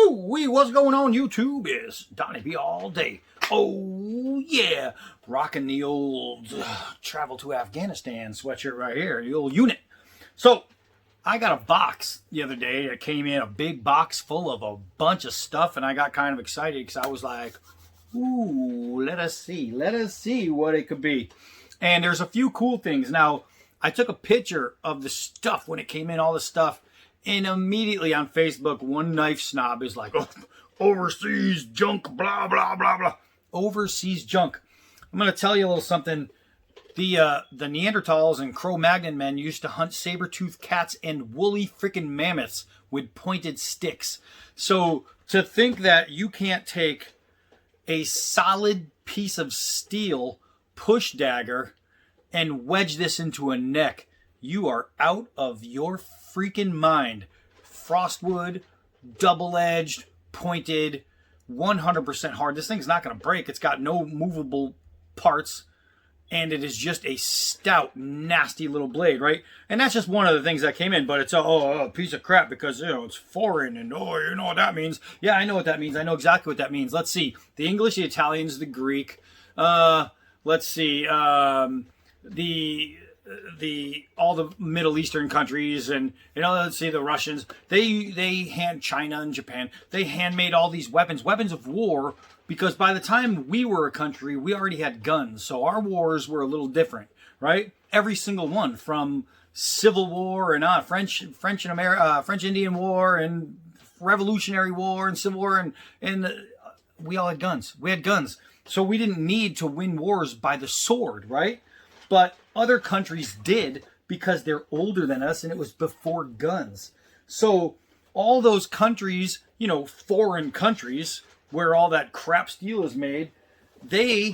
Woo-wee, what's going on YouTube? Is Donnie B all day. Oh yeah, rocking the old travel to Afghanistan sweatshirt right here, the old unit. So I got a box the other day that came in, a big box full of a bunch of stuff, and I got kind of excited because I was like, ooh, let us see what it could be. And there's a few cool things. Now, I took a picture of the stuff when it came in, all the stuff. And immediately on Facebook, one knife snob is like, oh, overseas junk, blah, blah, blah, blah. Overseas junk. I'm going to tell you a little something. The Neanderthals and Cro-Magnon men used to hunt saber-toothed cats and woolly freaking mammoths with pointed sticks. So to think that you can't take a solid piece of steel push dagger and wedge this into a neck, you are out of your freaking mind. Frostwood, double-edged, pointed, 100% hard. This thing's not going to break. It's got no movable parts, and it is just a stout, nasty little blade, right? And that's just one of the things that came in, but it's a piece of crap because, you know, it's foreign, and you know what that means. Yeah, I know what that means. I know exactly what that means. Let's see. The English, the Italians, the Greek. Let's see. All the Middle Eastern countries, and let's see, the Russians, they hand China and Japan, they handmade all these weapons of war, because by the time we were a country, we already had guns. So our wars were a little different, right? Every single one, from Civil War and French Indian War and Revolutionary War and Civil War, and we all had guns. We had guns. So we didn't need to win wars by the sword, right? But other countries did, because they're older than us and it was before guns. So all those countries, foreign countries where all that crap steel is made, they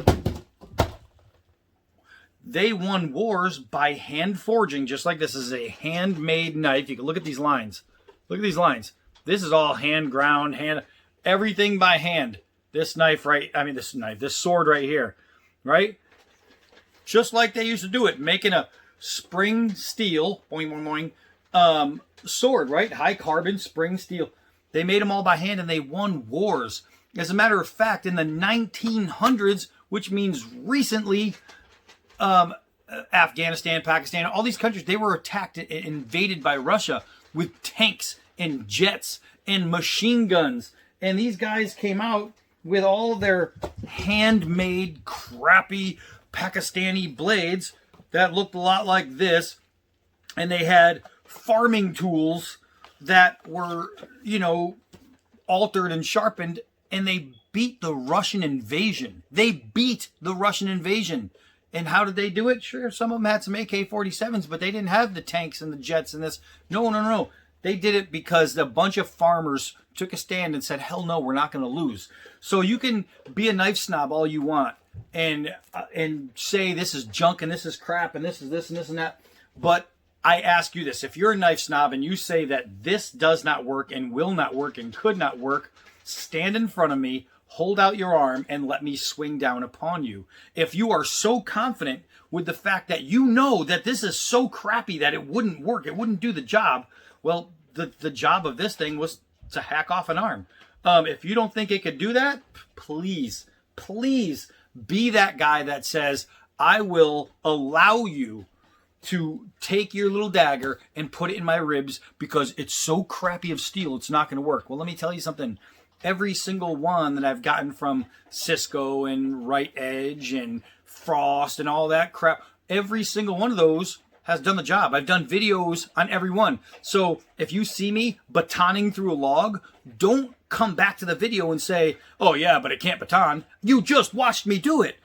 won wars by hand forging, just like this is a handmade knife. You can look at these lines. Look at these lines. This is all hand ground, everything by hand. This sword right here, right? Just like they used to do it, making a spring steel, boing, boing, boing, sword, right? High carbon spring steel. They made them all by hand, and they won wars. As a matter of fact, in the 1900s, which means recently, Afghanistan, Pakistan, all these countries, they were attacked and invaded by Russia with tanks and jets and machine guns. And these guys came out with all their handmade, crappy Pakistani blades that looked a lot like this, and they had farming tools that were, altered and sharpened, and they beat the Russian invasion. And how did they do it? Sure, some of them had some AK-47s, but they didn't have the tanks and the jets and this. No. They did it because a bunch of farmers took a stand and said, hell no, we're not going to lose. So you can be a knife snob all you want and say this is junk and this is crap and this is this and this and that. But I ask you this, if you're a knife snob and you say that this does not work and will not work and could not work, stand in front of me, hold out your arm, and let me swing down upon you. If you are so confident with the fact that you know that this is so crappy that it wouldn't work, it wouldn't do the job, well, the job of this thing was to hack off an arm. If you don't think it could do that, please be that guy that says, I will allow you to take your little dagger and put it in my ribs because it's so crappy of steel, it's not going to work. Well, let me tell you something. Every single one that I've gotten from Szco and Right Edge and Frost and all that crap, every single one of those has done the job. I've done videos on every one. So if you see me batoning through a log, don't come back to the video and say, oh yeah, but it can't baton. You just watched me do it.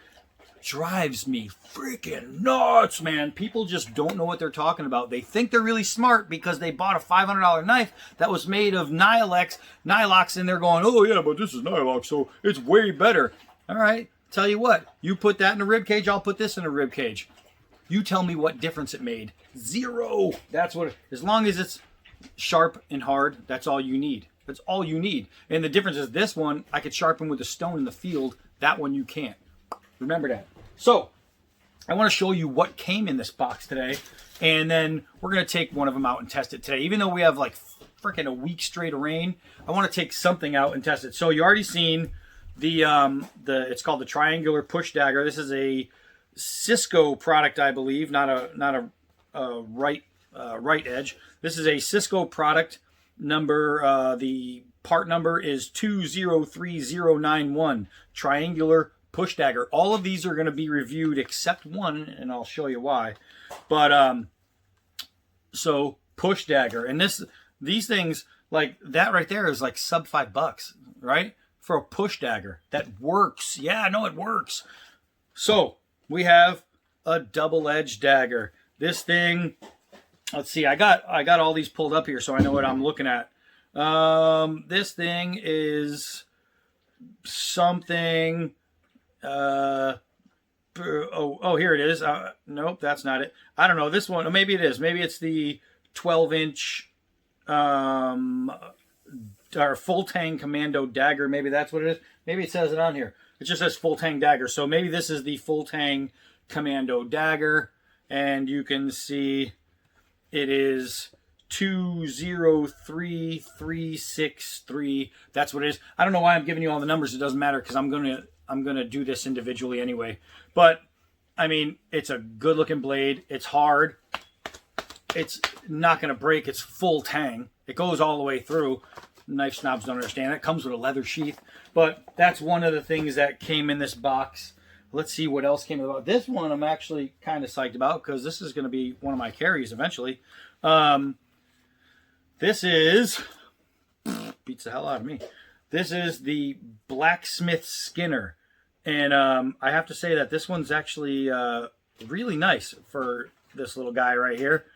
Drives me freaking nuts, man. People just don't know what they're talking about. They think they're really smart because they bought a $500 knife that was made of Nylox, and they're going, oh yeah, but this is Nylox, so it's way better. All right, tell you what, you put that in a rib cage, I'll put this in a rib cage. You tell me what difference it made. Zero. That's what, as long as it's sharp and hard, that's all you need. That's all you need. And the difference is this one, I could sharpen with a stone in the field. That one you can't. Remember that. So, I want to show you what came in this box today. And then we're going to take one of them out and test it today. Even though we have like freaking a week straight of rain. I want to take something out and test it. So you already seen the it's called the triangular push dagger. This is a Szco product, I believe, not a right edge. This is a Szco product. The part number is 203091. Triangular push dagger. All of these are going to be reviewed except one, and I'll show you why. But so push dagger, and these things like that right there is like sub $5, right? For a push dagger that works. Yeah, no, it works. So we have a double-edged dagger. This thing, let's see, I got all these pulled up here so I know what I'm looking at. This thing is something. Here it is. Nope, that's not it. I don't know. This one, maybe it is. Maybe it's the 12-inch or full tang commando dagger. Maybe that's what it is. Maybe it says it on here. It just says full tang dagger. So maybe this is the full tang commando dagger, and you can see it is 203363. That's what it is. I don't know why I'm giving you all the numbers. It doesn't matter because I'm gonna do this individually anyway. But I mean, it's a good looking blade. It's hard. It's not gonna break. It's full tang. It goes all the way through. Knife snobs don't understand. It comes with a leather sheath. But that's one of the things that came in this box. Let's see what else came about. This one I'm actually kind of psyched about because this is going to be one of my carries eventually. This is, beats the hell out of me. This is the Blacksmith Skinner. And I have to say that this one's actually really nice for this little guy right here.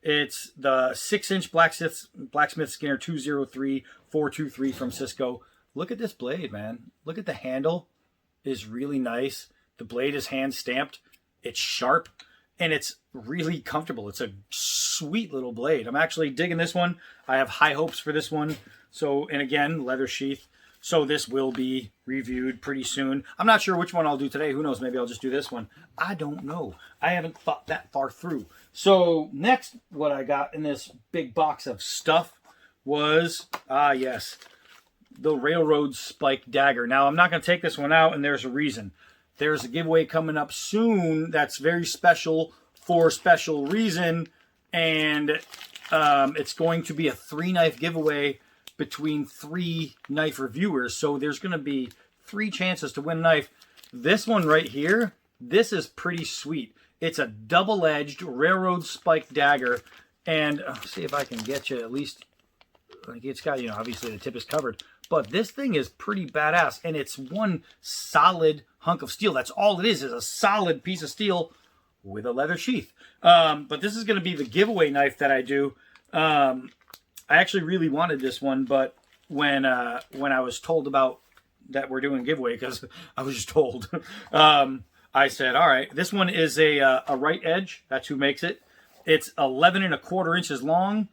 It's the 6-inch Blacksmith Skinner 203423 from Szco. Look at this blade, man. Look at the handle. Is really nice. The blade is hand stamped. It's sharp. And it's really comfortable. It's a sweet little blade. I'm actually digging this one. I have high hopes for this one. So, and again, leather sheath. So this will be reviewed pretty soon. I'm not sure which one I'll do today. Who knows? Maybe I'll just do this one. I don't know. I haven't thought that far through. So next, what I got in this big box of stuff was, yes, the Railroad Spike Dagger. Now, I'm not going to take this one out, and there's a reason. There's a giveaway coming up soon that's very special for a special reason, and it's going to be a 3-knife giveaway between 3 knife reviewers. So there's going to be 3 chances to win a knife. This one right here, this is pretty sweet. It's a double-edged Railroad Spike Dagger, and see if I can get you at least, like it's got, obviously the tip is covered, but this thing is pretty badass, and it's one solid hunk of steel. That's all it is a solid piece of steel with a leather sheath. But this is going to be the giveaway knife that I do. I actually really wanted this one, but when I was told about that we're doing a giveaway, because I was just told, I said, all right, this one is a right edge. That's who makes it. It's 11 1/4 inches long.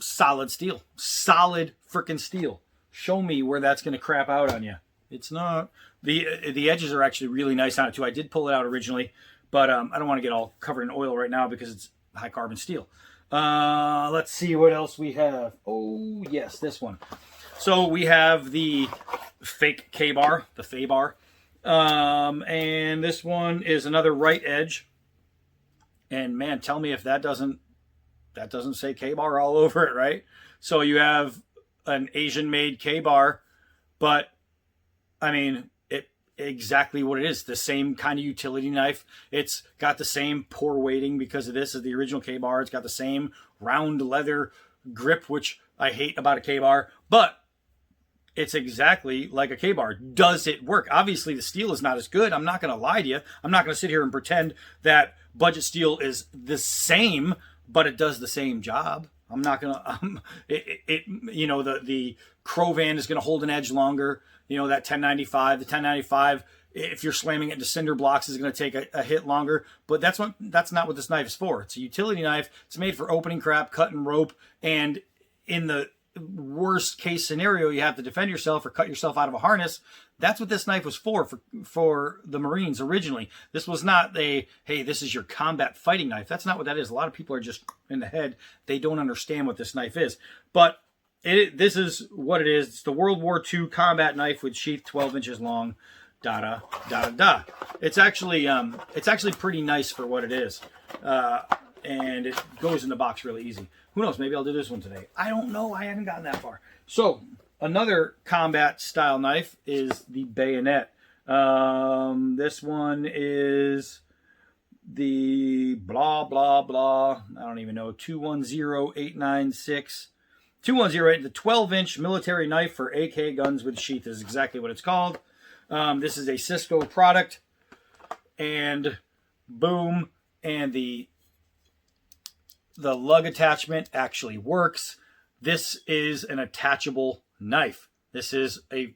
Solid steel. Solid freaking steel. Show me where that's going to crap out on you. It's not. The edges are actually really nice on it too. I did pull it out originally, but I don't want to get all covered in oil right now because it's high carbon steel. Let's see what else we have. Oh, yes, this one. So we have the fake K-bar, the Fay-bar. And this one is another right edge. And man, tell me if that doesn't say K-bar all over it, right? So you have an Asian-made K-bar, but I mean, exactly what it is. The same kind of utility knife. It's got the same pour weighting because of this is the original K-bar. It's got the same round leather grip, which I hate about a K-bar, but it's exactly like a K-bar. Does it work? Obviously, the steel is not as good. I'm not going to lie to you. I'm not going to sit here and pretend that budget steel is the same, but it does the same job. I'm not going to, the Crovan is going to hold an edge longer. That 1095, the 1095, if you're slamming it into cinder blocks, is going to take a hit longer. But that's not what this knife is for. It's a utility knife. It's made for opening crap, cutting rope, and in the worst case scenario, you have to defend yourself or cut yourself out of a harness. That's what this knife was for the Marines originally. This was not a, hey, this is your combat fighting knife. That's not what that is. A lot of people are just in the head. They don't understand what this knife is. But this is what it is. It's the World War II combat knife with sheath 12 inches long. It's actually pretty nice for what it is. And it goes in the box really easy. Who knows? Maybe I'll do this one today. I don't know. I haven't gotten that far. So another combat style knife is the Bayonet. This one is the blah, blah, blah. I don't even know. 210896. 2108. The 12-inch military knife for AK guns with sheath is exactly what it's called. This is a Szco product. And boom. And the lug attachment actually works. This is an attachable knife. This is a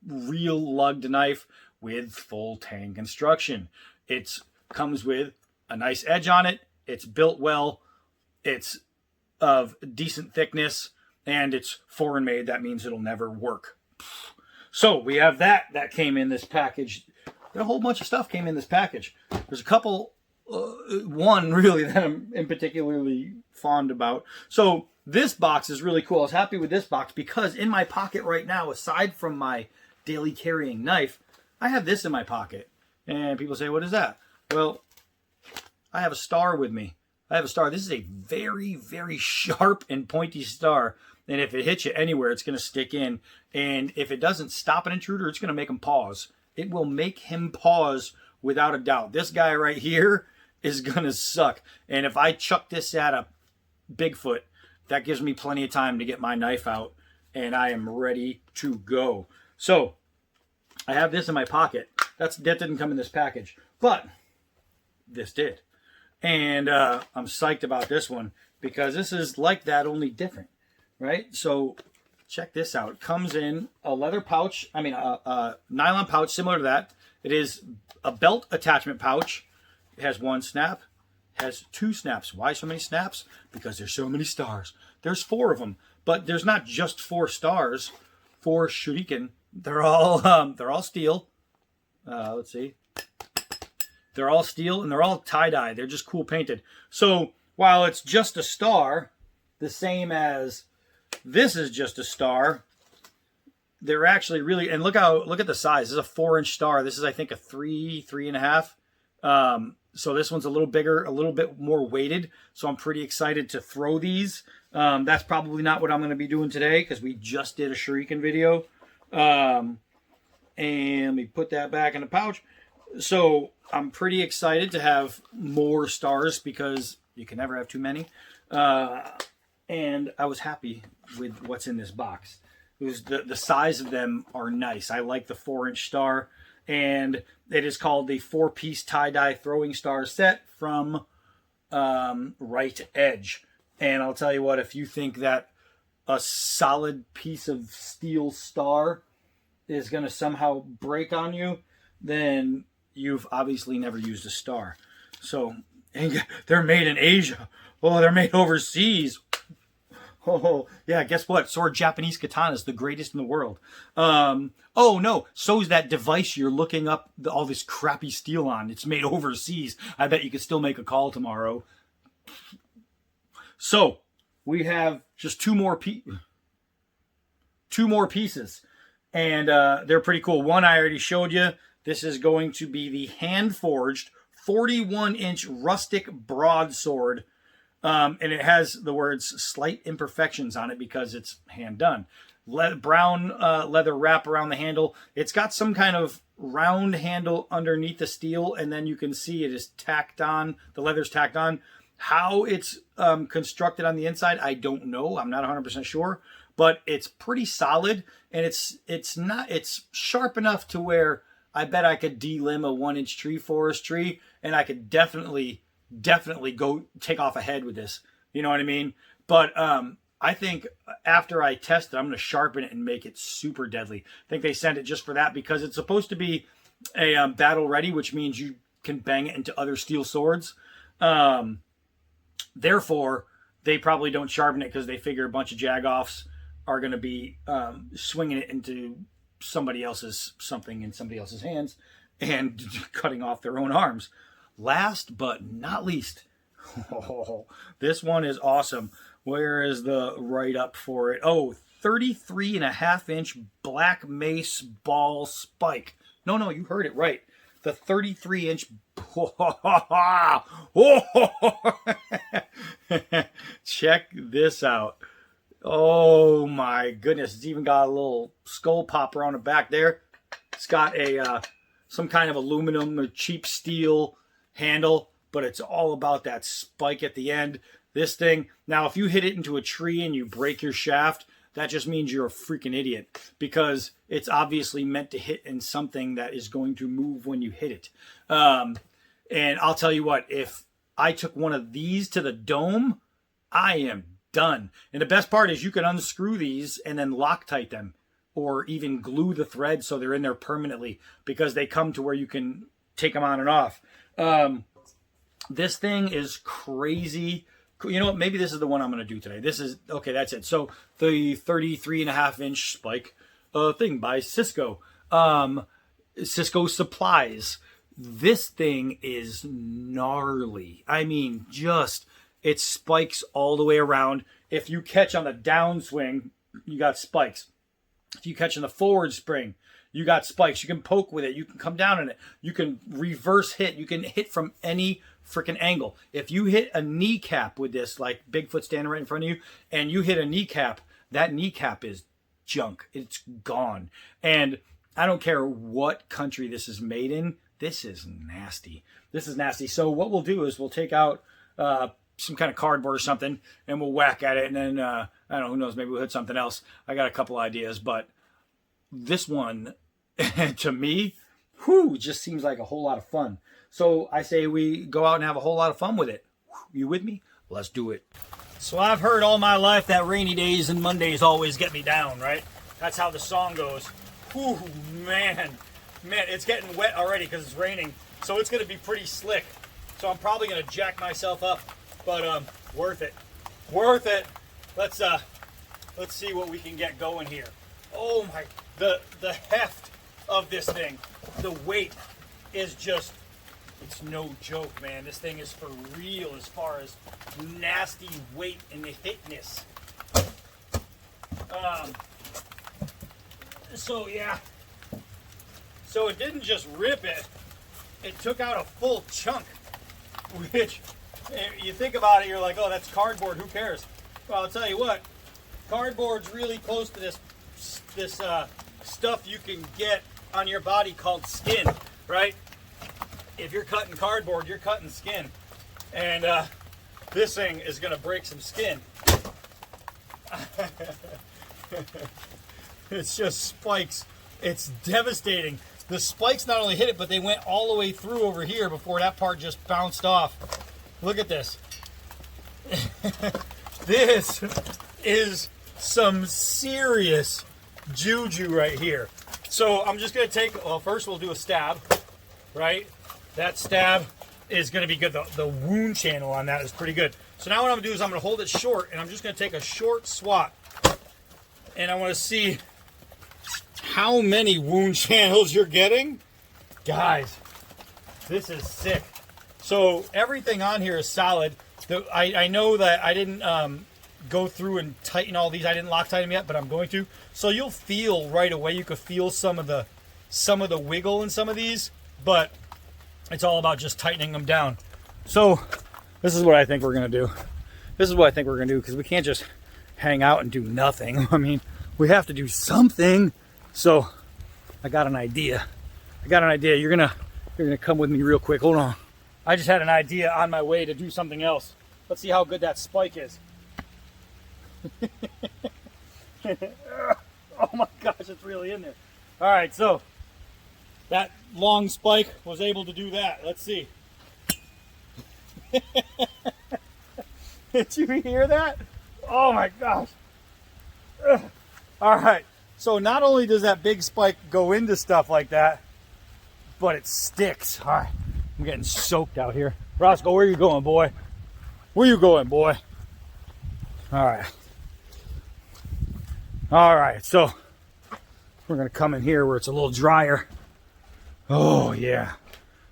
real lugged knife with full tang construction. It comes with a nice edge on it. It's built well. It's of decent thickness, and it's foreign made. That means it'll never work. So we have that. That came in this package. A whole bunch of stuff came in this package. There's a couple. One really that I'm particularly fond about. So this box is really cool. I was happy with this box because in my pocket right now, aside from my daily carrying knife, I have this in my pocket. And people say, what is that? Well, I have a star with me. I have a star. This is a very, very sharp and pointy star. And if it hits you anywhere, it's going to stick in. And if it doesn't stop an intruder, it's going to make him pause. It will make him pause without a doubt. This guy right here is going to suck. And if I chuck this at a Bigfoot, that gives me plenty of time to get my knife out, and I am ready to go. So I have this in my pocket. That didn't come in this package, but this did. And I'm psyched about this one because this is like that, only different, right? So check this out. It comes in a leather pouch, a nylon pouch similar to that. It is a belt attachment pouch. It has one snap, has two snaps. Why so many snaps? Because there's so many stars. There's 4 of them, but there's not just 4 stars. 4 shuriken. They're all steel. Let's see. They're all steel and they're all tie-dye. They're just cool painted. So while it's just a star, the same as this is just a star, they're actually really, and look at the size. This is a 4-inch star. This is, I think, a 3.5. So this one's a little bigger, a little bit more weighted. So I'm pretty excited to throw these. That's probably not what I'm going to be doing today because we just did a shuriken video. And let me put that back in the pouch. So I'm pretty excited to have more stars because you can never have too many. And I was happy with what's in this box. It was the size of them are nice. I like the 4-inch star. And it is called the 4-piece tie-dye throwing star set from Right Edge. And I'll tell you what, if you think that a solid piece of steel star is going to somehow break on you, then you've obviously never used a star. So, and they're made in Asia. Oh, they're made overseas. Oh, yeah, guess what? Sword Japanese katana is the greatest in the world. Oh, no, so is that device you're looking up all this crappy steel on. It's made overseas. I bet you could still make a call tomorrow. So, we have just two more pieces. And they're pretty cool. One I already showed you. This is going to be the hand-forged 41-inch rustic broadsword. And it has the words slight imperfections on it because it's hand done. Brown leather wrap around the handle. It's got some kind of round handle underneath the steel, and then you can see it is tacked on. The leather's tacked on. How it's constructed on the inside, I don't know. I'm not 100% sure, but it's pretty solid, and it's sharp enough to where I bet I could delimb a 1-inch tree, forest tree, and I could definitely go take off a head with this. You know what I mean? But I think after I test it, I'm going to sharpen it and make it super deadly. I think they sent it just for that because it's supposed to be a battle ready, which means you can bang it into other steel swords. Therefore, they probably don't sharpen it because they figure a bunch of jagoffs are going to be swinging it into somebody else's something in somebody else's hands and cutting off their own arms. Last but not least, this one is awesome. Where is the write-up for it? Oh, 33.5-inch black mace ball spike. No, you heard it right. The 33-inch. Check this out. Oh my goodness. It's even got a little skull popper on the back there. It's got a some kind of aluminum or cheap steel handle, but it's all about that spike at the end. This thing, now if you hit it into a tree and you break your shaft, that just means you're a freaking idiot, because it's obviously meant to hit in something that is going to move when you hit it. And I'll tell you what, if I took one of these to the dome, I am done. And the best part is you can unscrew these and then Loctite them, or even glue the thread so they're in there permanently, because they come to where you can take them on and off. This thing is crazy. You know what? Maybe this is the one I'm going to do today. This is, okay, that's it. So the 33.5-inch spike thing by Szco. Szco Supplies. This thing is gnarly. I mean, just, it spikes all the way around. If you catch on the downswing, you got spikes. If you catch in the forward spring, you got spikes. You can poke with it. You can come down in it. You can reverse hit. You can hit from any freaking angle. If you hit a kneecap with this, like Bigfoot standing right in front of you, and you hit a kneecap, that kneecap is junk. It's gone. And I don't care what country this is made in. This is nasty. This is nasty. So what we'll do is we'll take out some kind of cardboard or something, and we'll whack at it. And then, I don't know, who knows, maybe we'll hit something else. I got a couple ideas, but this one, to me, just seems like a whole lot of fun. So I say we go out and have a whole lot of fun with it. You with me? Let's do it. So I've heard all my life that rainy days and Mondays always get me down, right? That's how the song goes. Whew, man, it's getting wet already because it's raining. So it's going to be pretty slick. So I'm probably going to jack myself up, but worth it. Worth it. Let's see what we can get going here. Oh my, the heft of this thing, the weight is just, it's no joke, man. This thing is for real as far as nasty weight and the hitness. So yeah, so it didn't just rip it, it took out a full chunk, which, you think about it, you're like, oh, that's cardboard, who cares? Well, I'll tell you what, cardboard's really close to this stuff you can get on your body called skin, right? If you're cutting cardboard, you're cutting skin. And this thing is going to break some skin. It's just spikes. It's devastating. The spikes not only hit it, but they went all the way through over here before that part just bounced off. Look at this. This is some serious juju right here. So I'm just going to take, well, first we'll do a stab, right? That stab is going to be good. The wound channel on that is pretty good. So now what I'm going to do is I'm going to hold it short, and I'm just going to take a short swat. And I want to see how many wound channels you're getting. Guys, this is sick. So everything on here is solid. I know that I didn't go through and tighten all these. I didn't Loctite them yet, but I'm going to. So you'll feel right away. You could feel some of the wiggle in some of these, but it's all about just tightening them down. So this is what I think we're going to do. This is what I think we're going to do, because we can't just hang out and do nothing. I mean, we have to do something. So I got an idea. You're gonna come with me real quick. Hold on. I just had an idea on my way to do something else. Let's see how good that spike is. Oh my gosh, it's really in there. All right, so that long spike was able to do that. Let's see. Did you hear that? Oh my gosh. All right, so not only does that big spike go into stuff like that, but it sticks. All right, I'm getting soaked out here. Roscoe, where are you going, boy? Where you going, boy? All right. All right, so we're gonna come in here where it's a little drier. Oh yeah,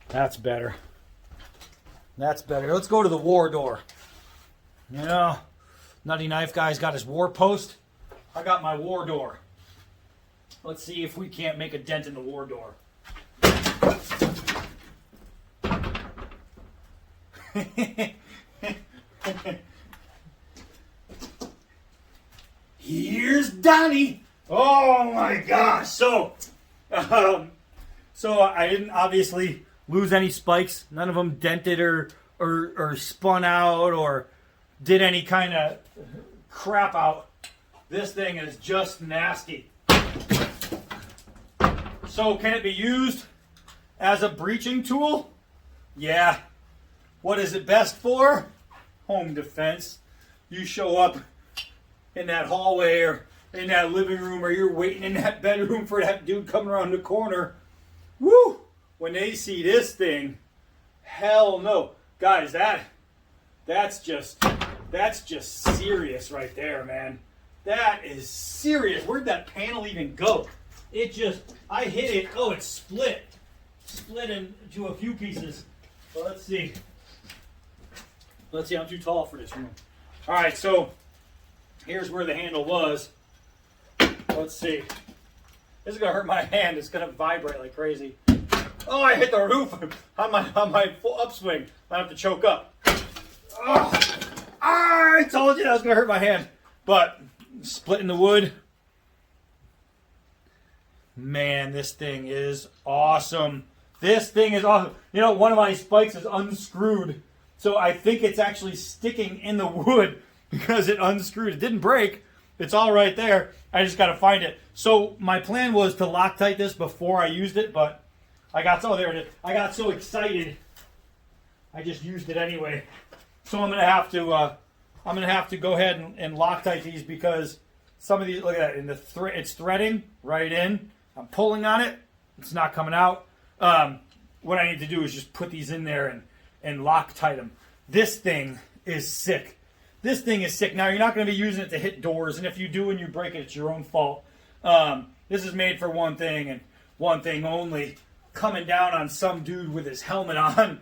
that's better. That's better. Let's go to the war door. You know, Nutty Knife Guy's got his war post. I got my war door. Let's see if we can't make a dent in the war door. Here's Donnie. Oh my gosh. So I didn't obviously lose any spikes. None of them dented or spun out or did any kind of crap out. This thing is just nasty. So can it be used as a breaching tool? Yeah. What is it best for? Home defense. You show up in that hallway or in that living room, or you're waiting in that bedroom for that dude coming around the corner. Woo! When they see this thing, hell no. Guys, that's just serious right there, man. That is serious. Where'd that panel even go? It just, I hit it. Oh, it split. Split into a few pieces. Well, let's see. Let's see, I'm too tall for this room. All right, so here's where the handle was. Let's see. This is gonna hurt my hand. It's gonna vibrate like crazy. Oh, I hit the roof on my full upswing. I have to choke up. Oh, I told you that was gonna hurt my hand. But splitting the wood. Man, this thing is awesome. This thing is awesome. You know, one of my spikes is unscrewed. So I think it's actually sticking in the wood because it unscrewed. It didn't break. It's all right there. I just got to find it. So my plan was to Loctite this before I used it, but I got so excited. I just used it anyway. So I'm gonna have to go ahead and Loctite these because some of these, look at that, it's threading right in. I'm pulling on it. It's not coming out. What I need to do is just put these in there and Loctite them. This thing is sick. This thing is sick. Now, you're not going to be using it to hit doors, and if you do and you break it, it's your own fault. This is made for one thing and one thing only. Coming down on some dude with his helmet on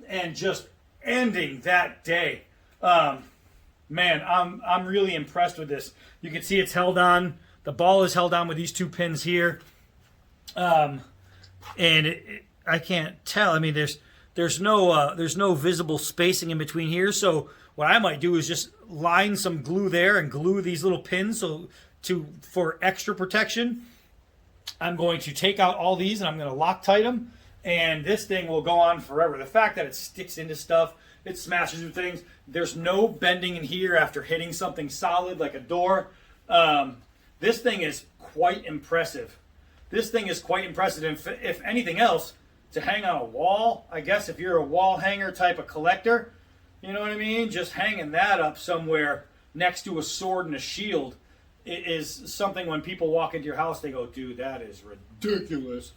and just ending that day. Man, I'm really impressed with this. You can see it's held on. The ball is held on with these two pins here. And I can't tell. I mean, there's no visible spacing in between here. So what I might do is just line some glue there and glue these little pins for extra protection. I'm going to take out all these and I'm going to Loctite them, and this thing will go on forever. The fact that it sticks into stuff, it smashes through things. There's no bending in here after hitting something solid like a door. This thing is quite impressive. This thing is quite impressive. If anything else, to hang on a wall, I guess if you're a wall hanger type of collector, you know what I mean? Just hanging that up somewhere next to a sword and a shield is something when people walk into your house, they go, dude, that is ridiculous.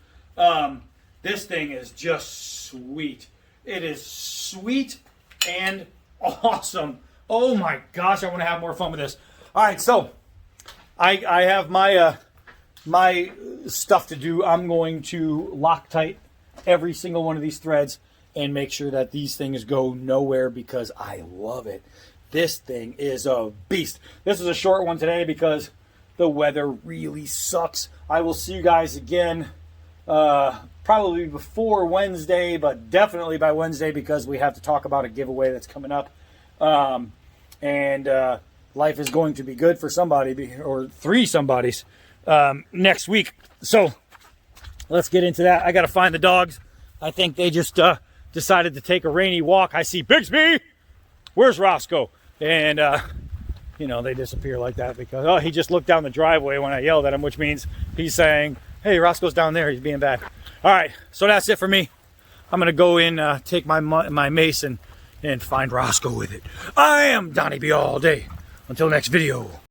This thing is just sweet. It is sweet and awesome. Oh my gosh, I want to have more fun with this. All right, so I have my my stuff to do. I'm going to Loctite every single one of these threads and make sure that these things go nowhere because I love it. This thing is a beast. This is a short one today because the weather really sucks. I will see you guys again probably before Wednesday, but definitely by Wednesday because we have to talk about a giveaway that's coming up. And life is going to be good for somebody or three somebodies next week. So let's get into that. I got to find the dogs. I think they just decided to take a rainy walk. I see Bigsby. Where's Roscoe? And, you know, they disappear like that because, oh, he just looked down the driveway when I yelled at him, which means he's saying, hey, Roscoe's down there. He's being bad. All right, so that's it for me. I'm going to go in, take my mace and find Roscoe with it. I am Donnie B all day. Until next video.